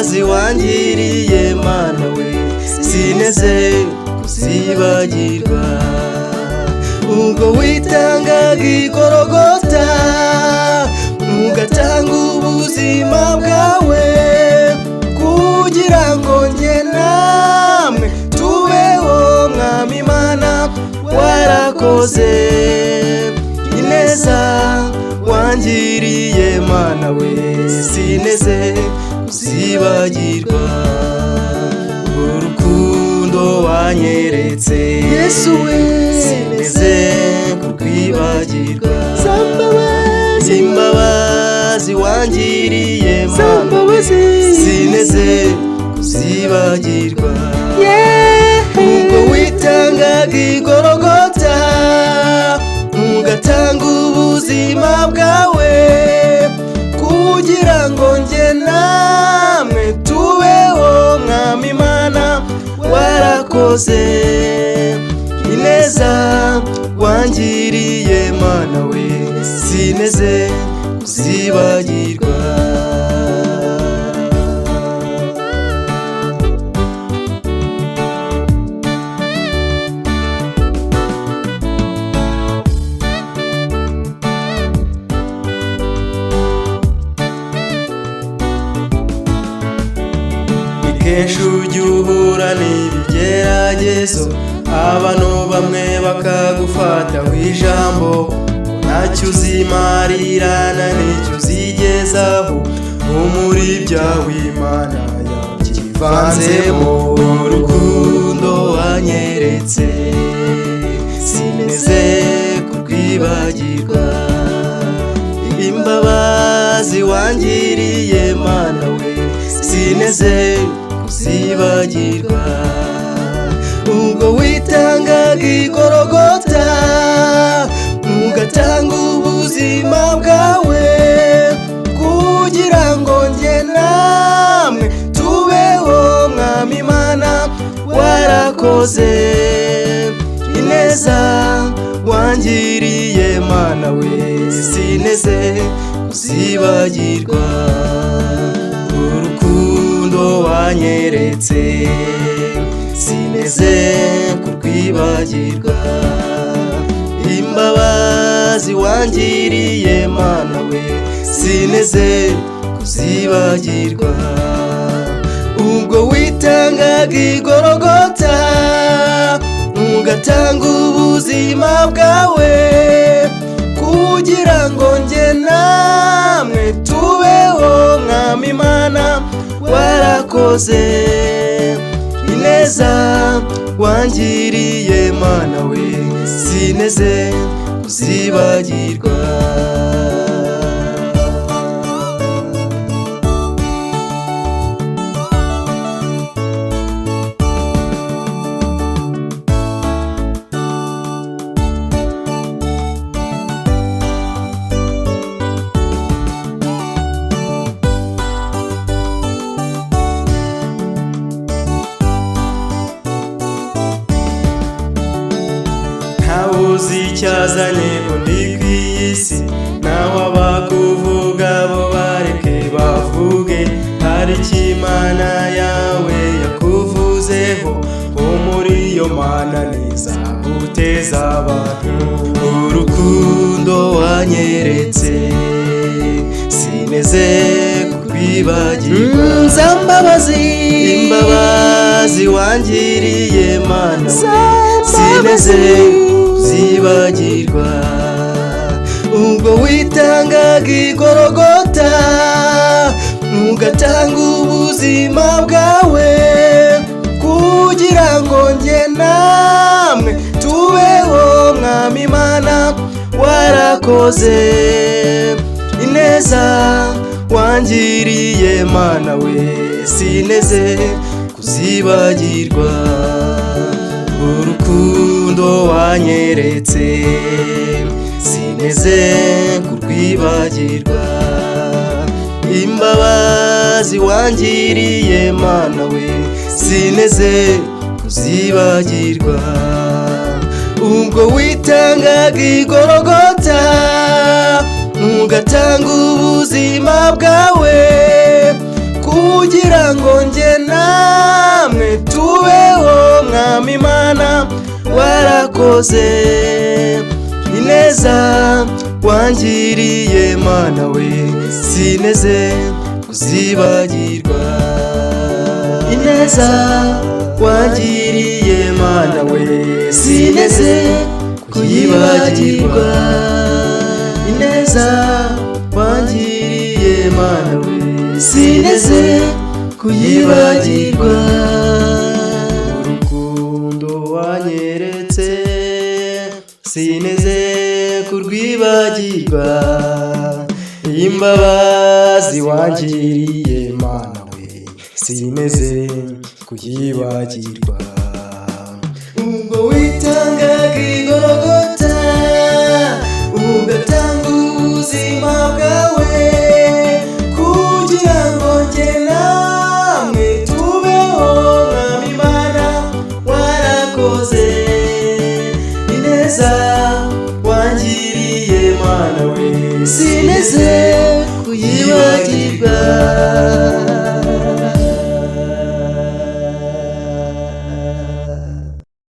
imbabazi wangiriye Mana we sineze kuzibagirwa. Ubwo witangaga i Gologota ugatanga ubuzima bwawe kugira ngo njye namwe tubeho, Mwami Mana warakoze. Ineza wangiriye Mana we sineze kuzibagirwa. Urukundo wanyeretse Yesu we sineze kukwibagirwa. Imbabazi wangiriye Mana sineze kuzibagirwa. Ubwo witangaga i Gologota ugatanga ubuzima bwawe kugira ngo njye namwe tubeho, Mwami Mana warakoze. Ineza wangiriye Mana we sineze kuzibagirwa. Kenshi ujya uhura n'ibigeragezo, abantu bamwe bakagufataho ijambo, ntacyo uzimarira na n'icyo uzigezaho. Muri ibyawe Imana yakivanzemo. Urukundo wanyeretse sineze kurwibagirwa. Imbabazi wangiriye Mana we sineze kuzibagirwa. Ubwo witangaga i Gologota ugatanga ubuzima bwawe kugira ngo njye namwe tubeho, Mwami Mana warakoze. Ineza wangiriye Mana we sineze kuzibagirwa. Urukundo wanyeretse sineze kurwibagirwa. Imbabazi wangiriye Mana we sineze kuzibagirwa. Ubwo witangaga i Gologota ugatanga ubuzima bwawe kugira ngo njye namwe tubeho, Mwami Mana warakoze. Ineza wangiriye Mana we sineze kuzibagirwa. Ntawuzi icyazanye undi ku isi, naho abakuvuga bo bareke bavuge. Hari icyo Imana yawe yakuvuzeho, muri iyo Mana ntizaguteza abantu. Urukundo wanyeretse sineze kurwibagirwa. Imbabazi wangiriye Mana sineze kuzibagirwa. Ubwo witangaga i Gologota ugatanga ubuzima bwawe kugira ngo njye namwe tubeho, Mwami Mana warakoze. Ineza wangiriye Mana we sineze kuzibagirwa. Urukundo wanyeretse sineze kurwibagirwa. Imbabazi wangiriye Mana we sineze kuzibagirwa. Ubwo witangaga i Gologota ugatanga ubuzima bwawe kugira ngo njye namwe tubeho. Mwami Imana warakoze, ineza wangiriye Mana we sineze kuzibagirwa. Ineza wangiriye Mana we sineze kuyibagirwa. Ineza wangiriye Mana we sineze kuyibagirwa. Urukundo wanyeretse sineze kurwibagirwa. Imbabazi wangiriye Mana we sineze kuyibagirwa. Ubwo witangaga i Gologota ugatanga ubuzima bwawe kugira ngo njye namwe tubeho. Mwami Imana warakoze, ineza wangiriye Mana we sineze kuyibagirwa.